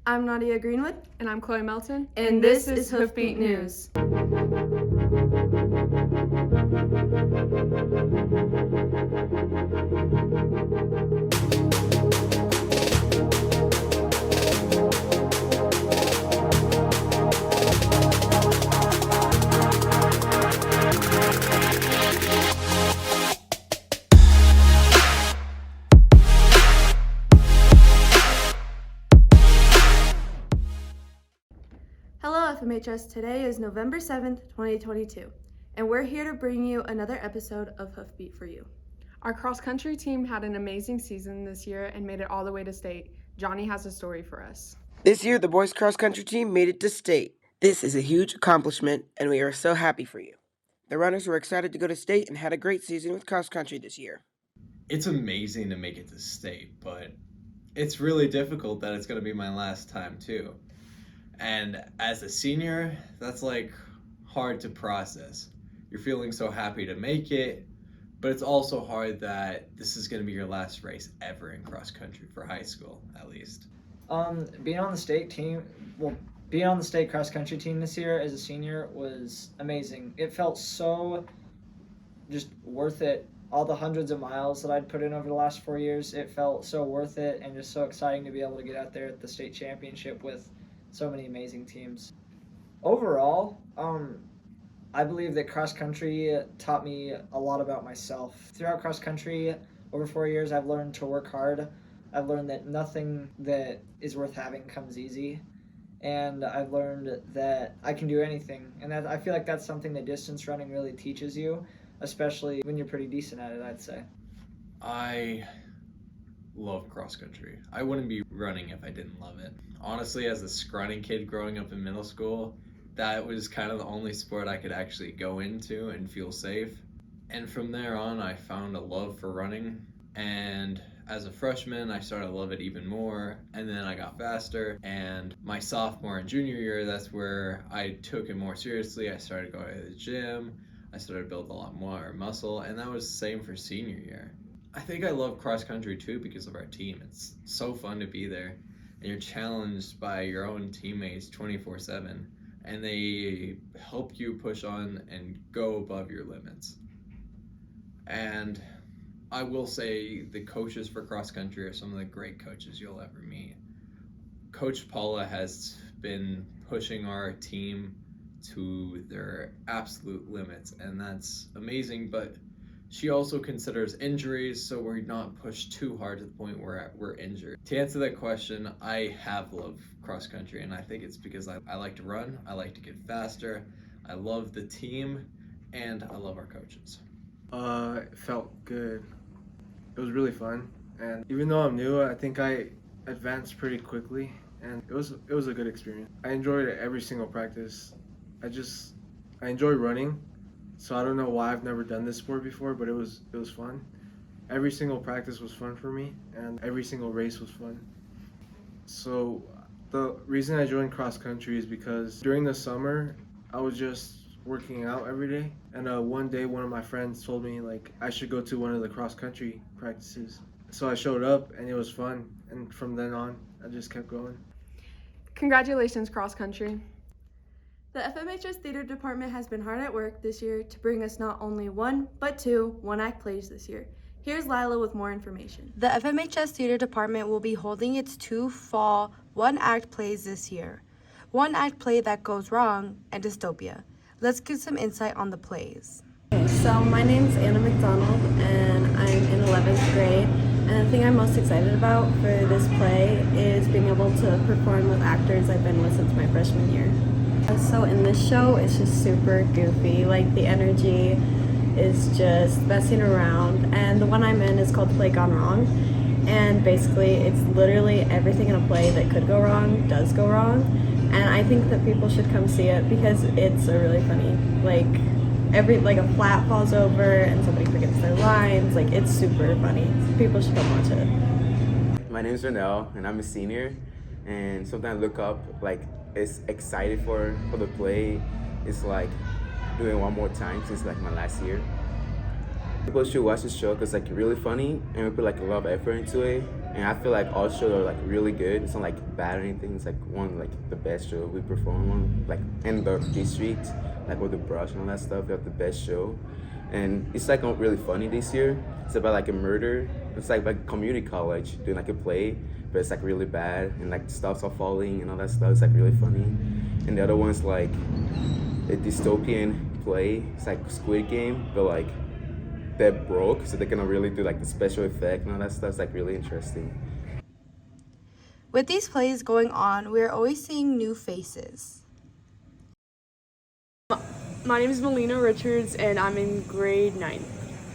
I'm Nadia Greenwood. And I'm Chloe Melton. And this is Hoofbeat News. Hello FMHS, today is November 7th, 2022, and we're here to bring you another episode of Hoofbeat for you. Our cross-country team had an amazing season this year and made it all the way to state. Johnny has a story for us. This year, the boys cross-country team made it to state. This is a huge accomplishment, and we are so happy for you. The runners were excited to go to state and had a great season with cross-country this year. It's amazing to make it to state, but it's really difficult that it's going to be my last time too. And as a senior, that's like hard to process. You're feeling so happy to make it, but it's also hard that this is going to be your last race ever in cross country for high school, at least. Being on the state cross country team this year as a senior was amazing. It felt so just worth it. All the hundreds of miles that I'd put in over the last 4 years, it felt so worth it and just so exciting to be able to get out there at the state championship with so many amazing teams. Overall, I believe that cross country taught me a lot about myself. Throughout cross country, over 4 years, I've learned to work hard. I've learned that nothing that is worth having comes easy. And I've learned that I can do anything. And I feel like that's something that distance running really teaches you, especially when you're pretty decent at it, I'd say. I love cross country. I wouldn't be running if I didn't love it. Honestly, as a scrawny kid growing up in middle school, that was kind of the only sport I could actually go into and feel safe. And from there on, I found a love for running. And as a freshman, I started to love it even more. And then I got faster. And my sophomore and junior year, that's where I took it more seriously. I started going to the gym. I started to build a lot more muscle. And that was the same for senior year. I think I love cross country too because of our team. It's so fun to be there. And you're challenged by your own teammates 24/7. And they help you push on and go above your limits. And I will say the coaches for cross country are some of the great coaches you'll ever meet. Coach Paula has been pushing our team to their absolute limits, and that's amazing, but she also considers injuries, so we're not pushed too hard to the point where we're injured. To answer that question, I have loved cross country, and I think it's because I like to run, I like to get faster, I love the team, and I love our coaches. It felt good. It was really fun, and even though I'm new, I think I advanced pretty quickly, and it was a good experience. I enjoyed every single practice. I enjoy running. So I don't know why I've never done this sport before, but it was fun. Every single practice was fun for me, and every single race was fun. So the reason I joined cross country is because during the summer, I was just working out every day. And one day, one of my friends told me I should go to one of the cross country practices. So I showed up, and it was fun. And from then on, I just kept going. Congratulations, cross country. The FMHS Theater Department has been hard at work this year to bring us not only one, but two one-act plays this year. Here's Lila with more information. The FMHS Theater Department will be holding its 2 fall one-act plays this year. One-act play that goes wrong and dystopia. Let's give some insight on the plays. So my name's Anna McDonald and I'm in 11th grade. And the thing I'm most excited about for this play is being able to perform with actors I've been with since my freshman year. So in this show, it's just super goofy. The energy is just messing around. And the one I'm in is called Play Gone Wrong. And basically, it's literally everything in a play that could go wrong does go wrong. And I think that people should come see it because it's a really funny, a flat falls over and somebody forgets their lines. It's super funny. People should come watch it. My name is Renelle, and I'm a senior. And something I look up, is excited for the play. It's doing one more time since my last year. People should watch the show because it's really funny and we put a lot of effort into it. And I feel like all shows are like really good. It's not like bad or anything. It's like one of like the best show we perform on, like in the district, like with the brush and all that stuff. We have the best show, and it's like not really funny this year. It's about like a murder. It's like community college doing like a play, but it's like really bad and like stuff's all falling and all that stuff. It's like really funny. And the other one's like a dystopian play. It's like Squid Game, but like they're broke, so they're gonna really do like the special effect and all that stuff. It's like really interesting. With these plays going on, we are always seeing new faces. My name is Melina Richards and I'm in grade 9.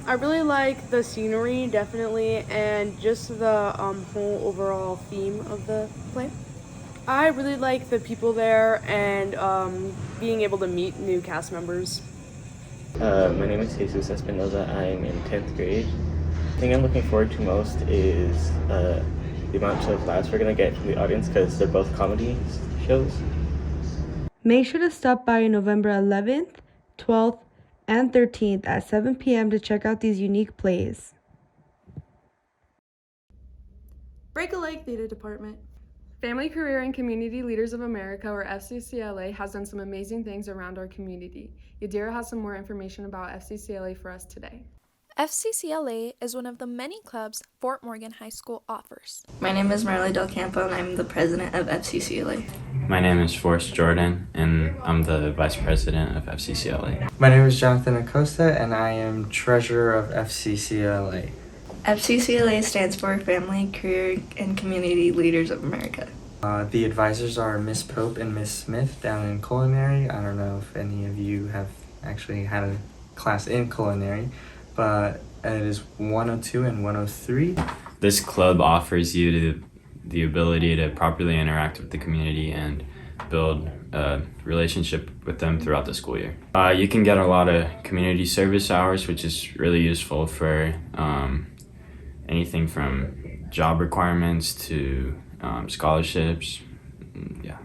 I really like the scenery, definitely, and just the whole overall theme of the play. I really like the people there and being able to meet new cast members. My name is Jesus Espinoza. I'm in 10th grade. The thing I'm looking forward to most is the amount of laughs we're going to get from the audience because they're both comedy shows. Make sure to stop by November 11th, 12th, and 13th at 7 p.m. to check out these unique plays. Break a leg, Theater Department. Family, Career, and Community Leaders of America, or FCCLA, has done some amazing things around our community. Yadira has some more information about FCCLA for us today. FCCLA is one of the many clubs Fort Morgan High School offers. My name is Marley Del Campo and I'm the president of FCCLA. My name is Forrest Jordan and I'm the vice president of FCCLA. My name is Johnathan Acosta and I am treasurer of FCCLA. FCCLA stands for Family, Career, and Community Leaders of America. The advisors are Miss Pope and Miss Smith down in culinary. I don't know if any of you have actually had a class in culinary, but it is 102 and 103. This club offers you the ability to properly interact with the community and build a relationship with them throughout the school year. You can get a lot of community service hours, which is really useful for anything from job requirements to scholarships. Yeah.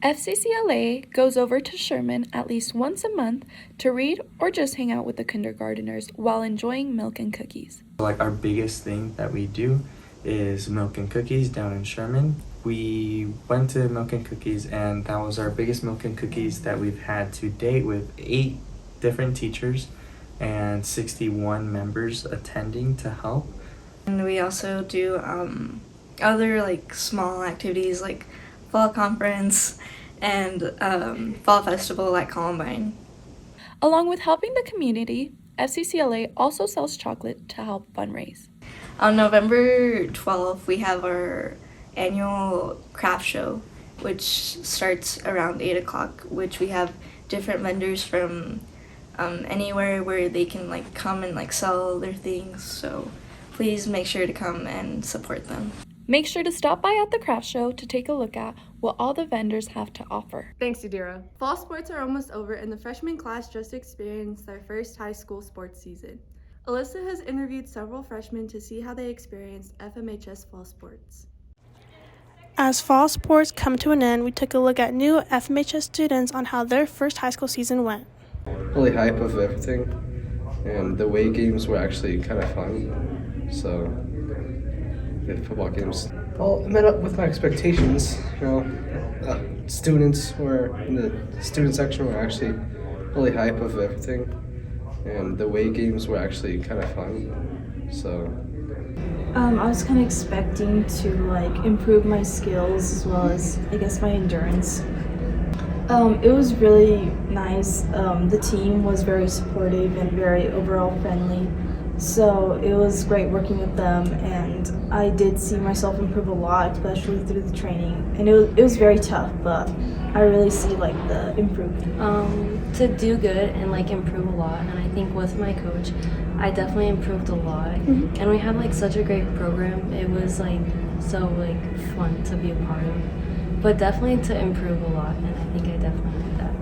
FCCLA goes over to Sherman at least once a month to read or just hang out with the kindergarteners while enjoying milk and cookies. Like our biggest thing that we do is milk and cookies down in Sherman. We went to milk and cookies and that was our biggest milk and cookies that we've had to date, with 8 different teachers and 61 members attending to help. And we also do other like small activities like fall conference and fall festival at Columbine. Along with helping the community, FCCLA also sells chocolate to help fundraise. On November 12th, we have our annual craft show, which starts around 8 o'clock, which we have different vendors from anywhere where they can like come and like sell their things. So please make sure to come and support them. Make sure to stop by at the craft show to take a look at what all the vendors have to offer. Thanks, Yadira. Fall sports are almost over and the freshman class just experienced their first high school sports season. Alysa has interviewed several freshmen to see how they experienced FMHS fall sports. As fall sports come to an end, we took a look at new FMHS students on how their first high school season went. Really hype of everything, and the away games were actually kind of fun. So the football games all met up with my expectations. You know, students were in the student section were actually really hype of everything, and the away games were actually kind of fun. So I was kind of expecting to like improve my skills as well as I guess my endurance. It was really nice. The team was very supportive and very overall friendly. So it was great working with them, and I did see myself improve a lot, especially through the training. And it was very tough, but I really see like the improvement. To do good and like improve a lot, and I think with my coach, I definitely improved a lot. Mm-hmm. And we had like such a great program. It was like so like fun to be a part of, but definitely to improve a lot, and I think I definitely did that.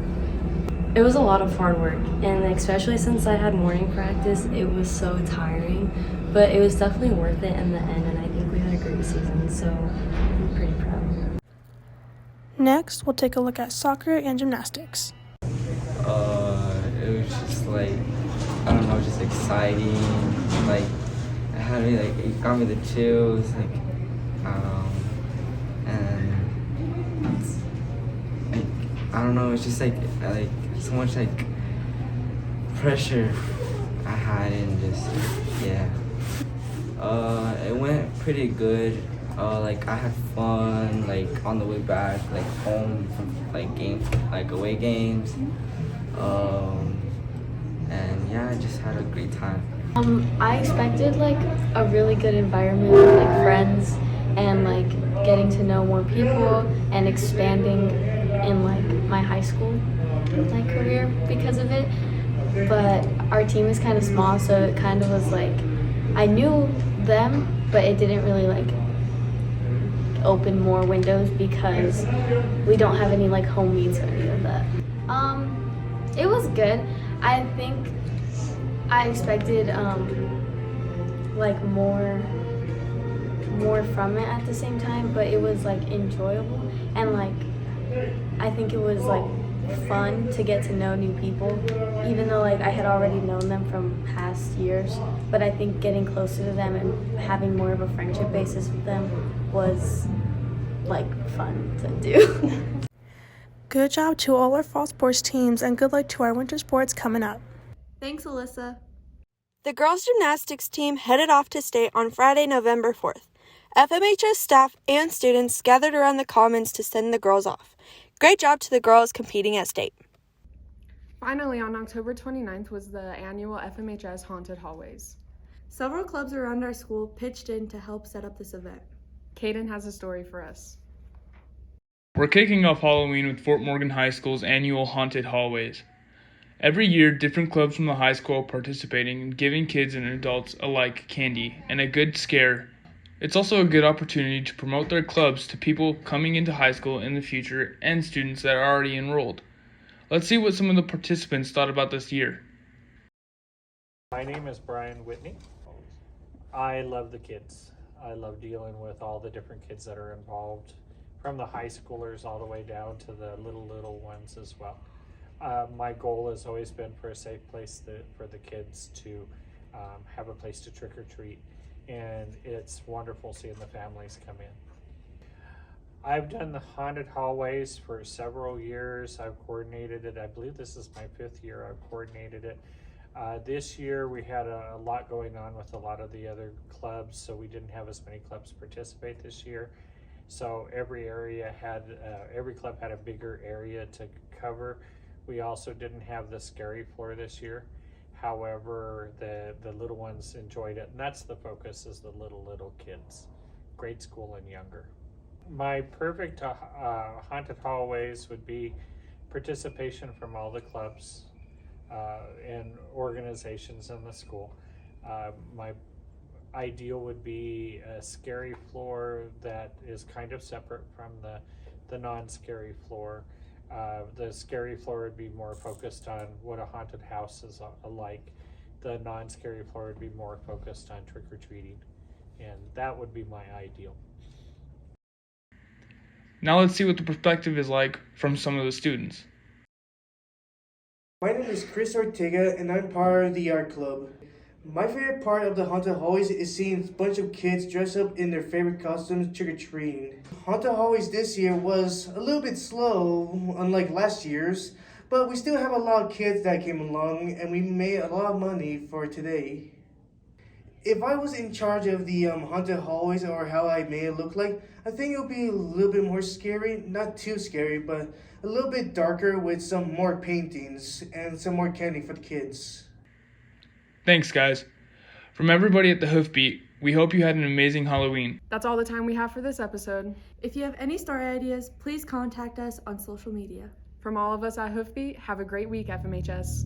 It was a lot of hard work, and especially since I had morning practice, it was so tiring, but it was definitely worth it in the end, and I think we had a great season, so I'm pretty proud. Next, we'll take a look at soccer and gymnastics. It was just like, I don't know, just exciting. Like, I had me like, it got me the chills, like, and like, I don't know, it's just like so much like pressure I had, and just, yeah. It went pretty good. Like, I had fun, like, on the way back, like, home from, like, away games. And yeah, I just had a great time. I expected like a really good environment with like friends and like getting to know more people and expanding in like my high school like career because of it. But our team is kind of small, so it kind of was like I knew them, but it didn't really like open more windows because we don't have any like home meets or any of that. It was good. I think I expected like more from it at the same time, but it was like enjoyable, and like I think it was like fun to get to know new people, even though like I had already known them from past years. But I think getting closer to them and having more of a friendship basis with them was like fun to do. Good job to all our fall sports teams, and good luck to our winter sports coming up. Thanks, Alyssa. The girls' gymnastics team headed off to state on Friday, November 4th. FMHS staff and students gathered around the commons to send the girls off. Great job to the girls competing at state. Finally, on October 29th was the annual FMHS Haunted Hallways. Several clubs around our school pitched in to help set up this event. Caden has a story for us. We're kicking off Halloween with Fort Morgan High School's annual Haunted Hallways. Every year, different clubs from the high school are participating in giving kids and adults alike candy and a good scare. It's also a good opportunity to promote their clubs to people coming into high school in the future and students that are already enrolled. Let's see what some of the participants thought about this year. My name is Brian Whitney. I love the kids. I love dealing with all the different kids that are involved, from the high schoolers all the way down to the little ones as well. My goal has always been for a safe place for the kids to have a place to trick or treat, and it's wonderful seeing the families come in. I've done the haunted hallways for several years. I've coordinated it. I believe this is my 5th year I've coordinated it. This year we had a lot going on with a lot of the other clubs, so we didn't have as many clubs participate this year. So every club had a bigger area to cover. We also didn't have the scary floor this year. However, the little ones enjoyed it, and that's the focus, is the little kids, grade school and younger. My perfect haunted hallways would be participation from all the clubs and organizations in the school. My ideal would be a scary floor that is kind of separate from the non-scary floor. The scary floor would be more focused on what a haunted house is like. The non-scary floor would be more focused on trick-or-treating, and that would be my ideal. Now let's see what the perspective is like from some of the students. My name is Chris Ortega, and I'm part of the art club. My favorite part of the haunted hallways is seeing a bunch of kids dress up in their favorite costumes trick-or-treating. Haunted hallways this year was a little bit slow, unlike last year's, but we still have a lot of kids that came along, and we made a lot of money for today. If I was in charge of the haunted hallways, or how I made it look like, I think it would be a little bit more scary, not too scary, but a little bit darker with some more paintings and some more candy for the kids. Thanks, guys. From everybody at the Hoofbeat, we hope you had an amazing Halloween. That's all the time we have for this episode. If you have any story ideas, please contact us on social media. From all of us at Hoofbeat, have a great week, FMHS.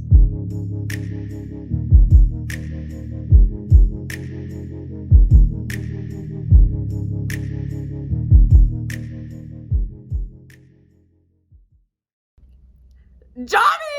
Johnny!